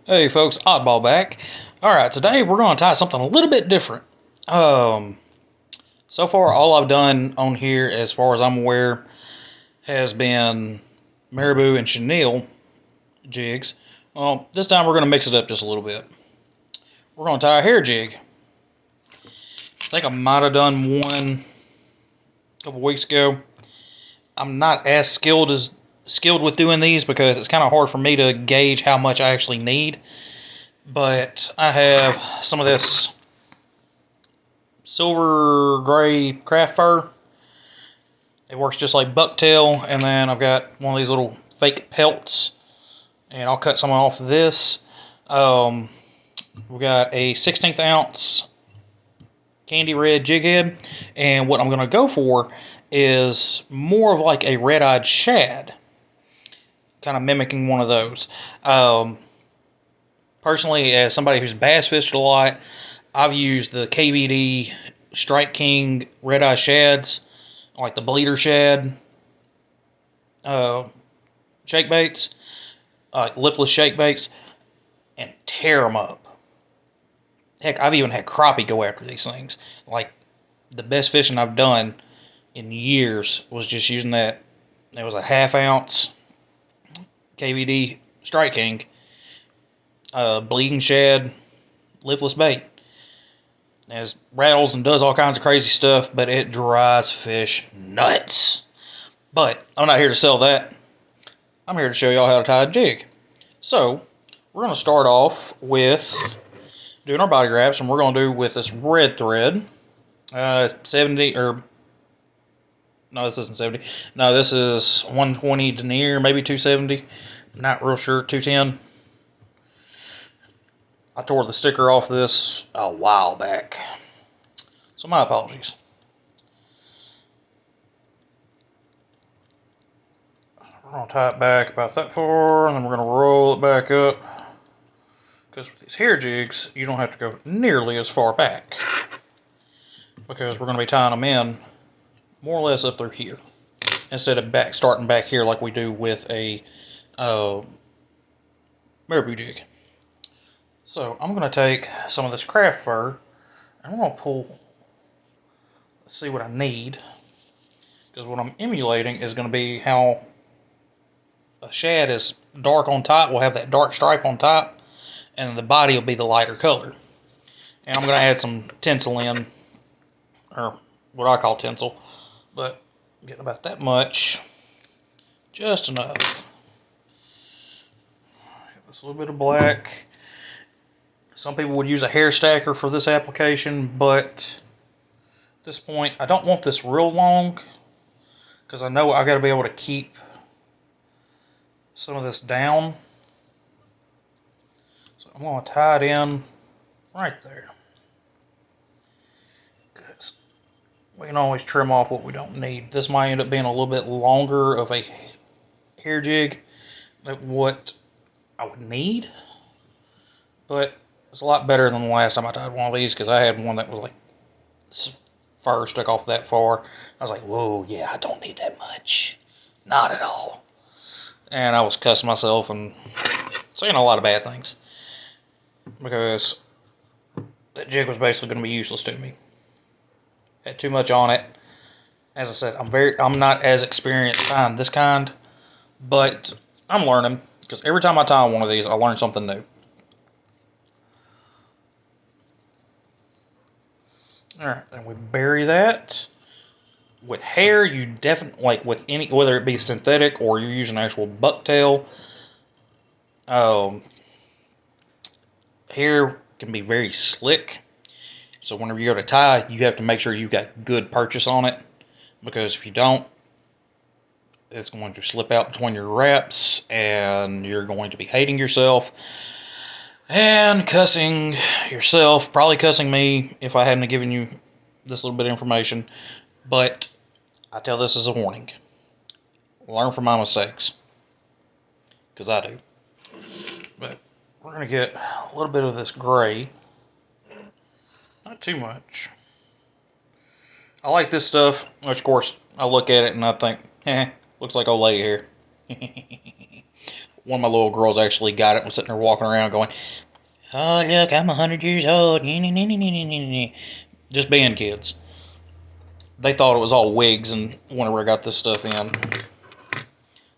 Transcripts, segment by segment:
Hey folks, Oddball back. Alright, today we're going to tie something a little bit different. So far all I've done on here, as far as I'm aware, has been marabou and chenille jigs. Well, this time we're going to mix it up just a little bit. We're going to tie a hair jig. I think I might have done one a couple weeks ago. I'm not as skilled with doing these because it's kind of hard for me to gauge how much I actually need. But I have some of this silver gray craft fur. It works just like bucktail, and then I've got one of these little fake pelts, and I'll cut some off of this. We've got a 1/16 ounce candy red jig head, and what I'm going to go for is more of like a red-eyed shad, kind of mimicking one of those. Personally, as somebody who's bass fished a lot, I've used the KVD Strike King red-eye shads, like the bleeder shad shake baits, lipless shake baits, and tear them up. Heck, I've even had crappie go after these things. Like, the best fishing I've done in years was just using that. It was a 1/2 ounce KVD Strike King bleeding shad lipless bait. It rattles and does all kinds of crazy stuff, but it dries fish nuts. But I'm not here to sell that. I'm here to show y'all how to tie a jig. So we're going to start off with doing our body wraps, and we're going to do with this red thread, 70 or no, this isn't 70. No, this is 120 denier, maybe 270. Not real sure. 210. I tore the sticker off this a while back, so my apologies. We're going to tie it back about that far, and then we're going to roll it back up, because with these hair jigs, you don't have to go nearly as far back, because we're going to be tying them in more or less up through here, instead of starting back here like we do with a marabou jig. So I'm going to take some of this craft fur, and I'm going to pull, let's see what I need, because what I'm emulating is going to be how a shad is dark on top. We'll have that dark stripe on top, and the body will be the lighter color. And I'm going to add some tinsel in, or what I call tinsel, but I'm getting about that much, just enough. This little bit of black. Some people would use a hair stacker for this application, but at this point I don't want this real long, because I know I got to be able to keep some of this down. So I'm going to tie it in right there, because we can always trim off what we don't need. This might end up being a little bit longer of a hair jig than what I would need, but it's a lot better than the last time I tied one of these, because I had one that was like fur stuck off that far. I was like, whoa, yeah, I don't need that much. Not at all. And I was cussing myself and saying a lot of bad things, because that jig was basically going to be useless to me. Had too much on it. As I said, I'm not as experienced tying this kind, but I'm learning, because every time I tie one of these, I learn something new. Alright, and we bury that. With hair, you definitely, like with any, whether it be synthetic or you're using actual bucktail, hair can be very slick. So whenever you go to tie, you have to make sure you've got good purchase on it, because if you don't, it's going to slip out between your wraps, and you're going to be hating yourself and cussing yourself, probably cussing me if I hadn't given you this little bit of information. But I tell this as a warning. Learn from my mistakes, because I do. But we're going to get a little bit of this gray. Not too much. I like this stuff, which of course I look at it and I think, looks like old lady hair. One of my little girls actually got it and was sitting there walking around going, "Oh, look, I'm 100 years old." Just being kids. They thought it was all wigs, and whenever I got this stuff in,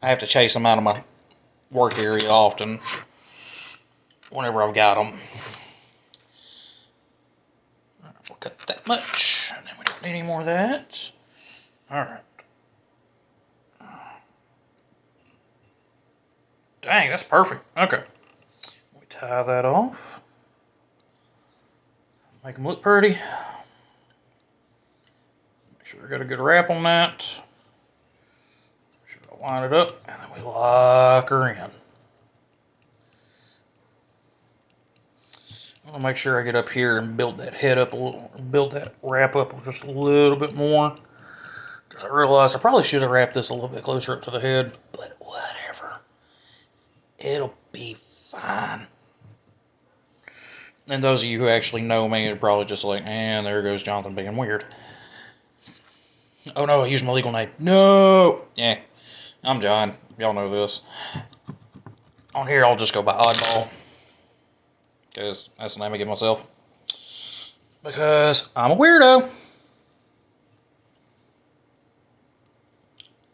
I have to chase them out of my work area often whenever I've got them. We'll cut that much, and then we don't need any more of that. Alright. Dang, that's perfect. Okay. We tie that off. Make them look pretty. Make sure I got a good wrap on that. Make sure I line it up, and then we lock her in. I'm gonna make sure I get up here and build that head up a little, build that wrap up just a little bit more. Because I realized I probably should have wrapped this a little bit closer up to the head, but whatever. It'll be fine. And those of you who actually know me are probably just like, and there goes Jonathan being weird. Oh no, I used my legal name. No! Yeah, I'm John. Y'all know this. On here, I'll just go by Oddball. Because that's the name I give myself. Because I'm a weirdo.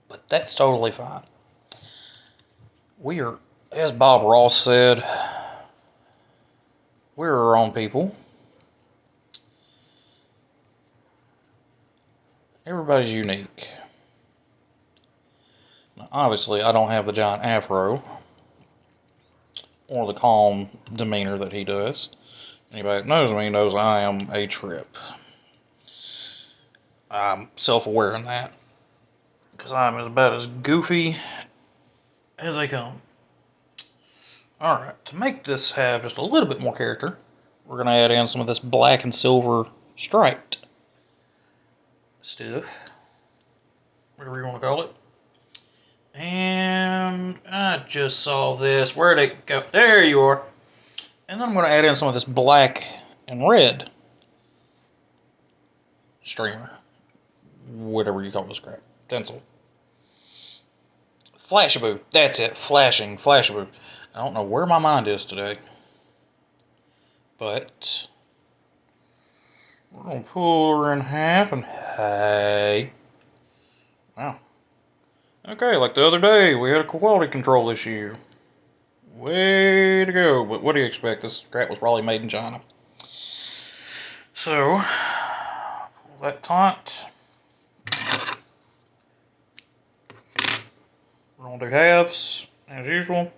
But that's totally fine. We are, as Bob Ross said, we're our own people. Everybody's unique. Now, obviously, I don't have the giant afro or the calm demeanor that he does. Anybody that knows me knows I am a trip. I'm self-aware in that. Because I'm about as goofy as they come. Alright, to make this have just a little bit more character, we're going to add in some of this black and silver striped stuff. Whatever you want to call it. And I just saw this. Where'd it go? There you are. And then I'm going to add in some of this black and red streamer. Whatever you call this crap. Tinsel. Flashaboo. That's it. Flashing. Flashaboo. I don't know where my mind is today. But we're going to pull her in half and hey. Wow. Okay, like the other day, we had a quality control issue. Way to go. But what do you expect? This crap was probably made in China. So, pull that taut. We're going to do halves, as usual.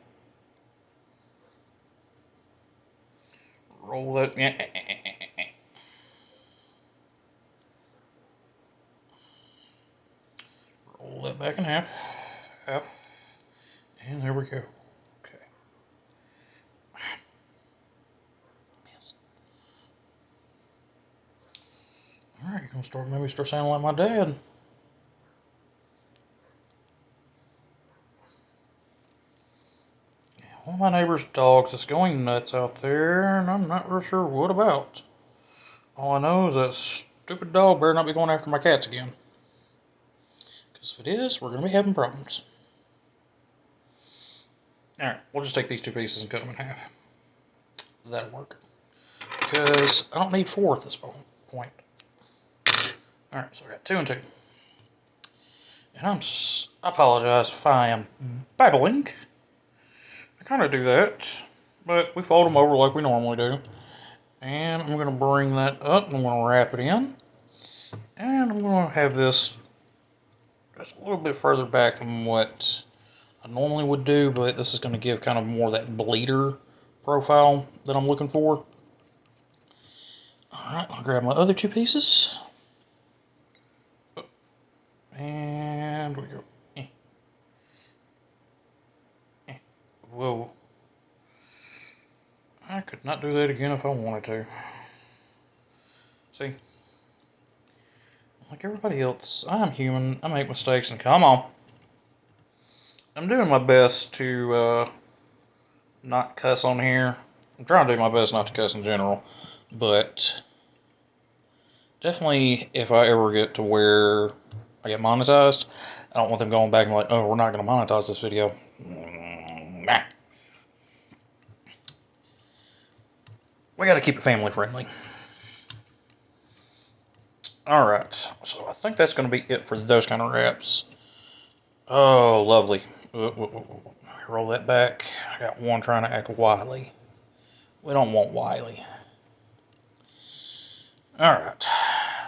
Roll that. Roll that back in half. Half. And there we go. Okay. Yes. Alright, you're going to maybe start sounding like my dad. One of my neighbor's dogs is going nuts out there, and I'm not real sure what about. All I know is that stupid dog better not be going after my cats again. Because if it is, we're going to be having problems. Alright, we'll just take these two pieces and cut them in half. That'll work. Because I don't need 4 at this point. Alright, so I got 2 and 2. And I apologize if I am babbling. I kind of do that, but we fold them over like we normally do. And I'm going to bring that up and I'm going to wrap it in. And I'm going to have this just a little bit further back than what I normally would do, but this is going to give kind of more of that bleeder profile that I'm looking for. Alright, I'll grab my other 2 pieces. And we go. Whoa. I could not do that again if I wanted to. See? Like everybody else, I'm human. I make mistakes, and come on. I'm doing my best to not cuss on here. I'm trying to do my best not to cuss in general. But definitely, if I ever get to where I get monetized, I don't want them going back and like, oh, we're not going to monetize this video. Nah. We got to keep it family friendly. Alright, so I think that's going to be it for those kind of wraps. Oh, lovely. Roll that back. I got one trying to act wily. We don't want wily. Alright,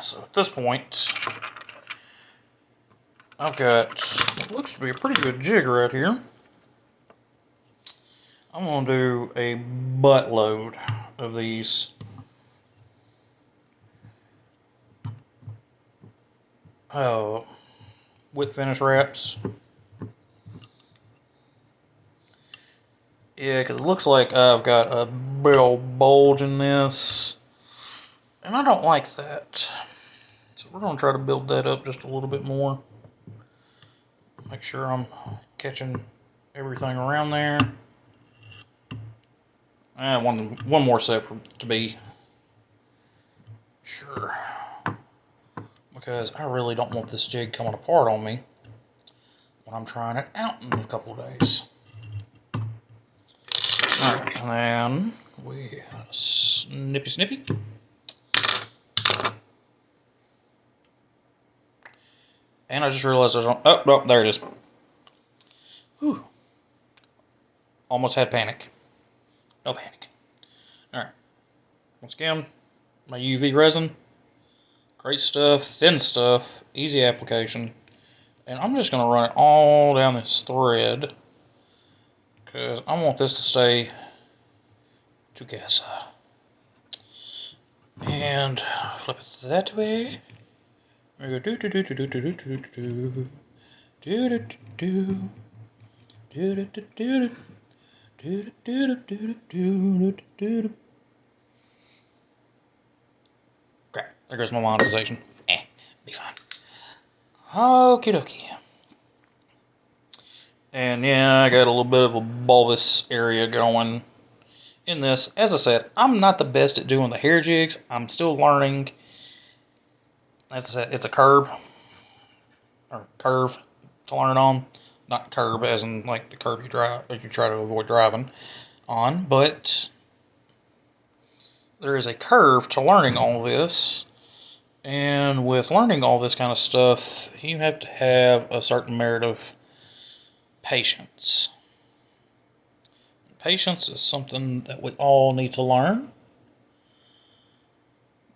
so at this point, I've got what looks to be a pretty good jig right here. I'm going to do a buttload of these whip finish wraps. Yeah, because it looks like I've got a big old bulge in this, and I don't like that. So we're going to try to build that up just a little bit more. Make sure I'm catching everything around there. And one more set to be sure. Because I really don't want this jig coming apart on me when I'm trying it out in a couple of days. Alright, and then we snippy. And I just realized I don't. Oh, no, there it is. Whew. Almost had panic. No panic. Alright. Once again, my UV resin. Great stuff, thin stuff, easy application. And I'm just going to run it all down this thread, because I want this to stay together. And flip it that way. We go do do do do do do do do do do do do do do do. Crap, there goes my monetization. Be fine. Okie dokie. And yeah, I got a little bit of a bulbous area going in this. As I said, I'm not the best at doing the hair jigs. I'm still learning. As I said, it's a curve to learn on. Not curb as in like the curb you drive, or you try to avoid driving on, but there is a curve to learning all this. And with learning all this kind of stuff, you have to have a certain merit of patience. Patience is something that we all need to learn.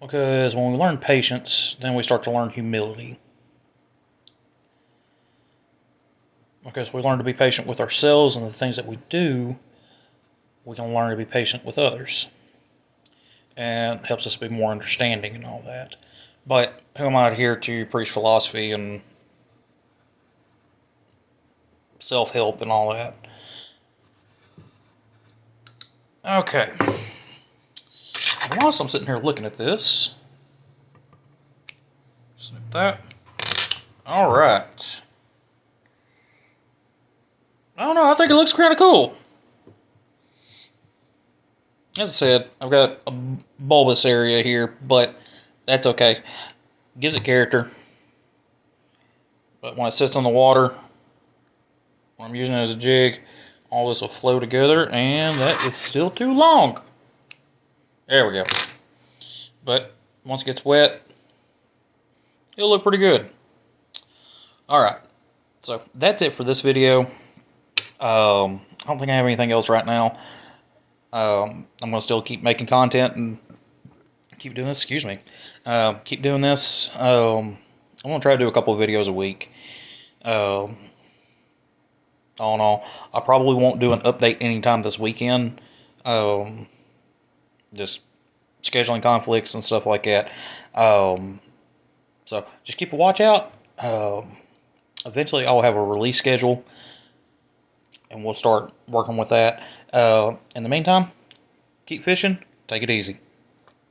Because when we learn patience, then we start to learn humility. Because we learn to be patient with ourselves and the things that we do, we can learn to be patient with others. And it helps us be more understanding and all that. But who am I here to preach philosophy and self-help and all that? Okay. And whilst I'm sitting here looking at this, snip that. Alright. I don't know, I think it looks kind of cool. As I said, I've got a bulbous area here, but that's okay. Gives it character. But when it sits on the water, when I'm using it as a jig, all this will flow together, and that is still too long. There we go. But once it gets wet, it'll look pretty good. Alright, so that's it for this video. I don't think I have anything else right now. I'm going to still keep making content and keep doing this. Excuse me. Keep doing this. I'm going to try to do a couple of videos a week. All in all, I probably won't do an update anytime this weekend. Just scheduling conflicts and stuff like that. So just keep a watch out. Eventually I'll have a release schedule, and we'll start working with that. In the meantime, keep fishing. Take it easy.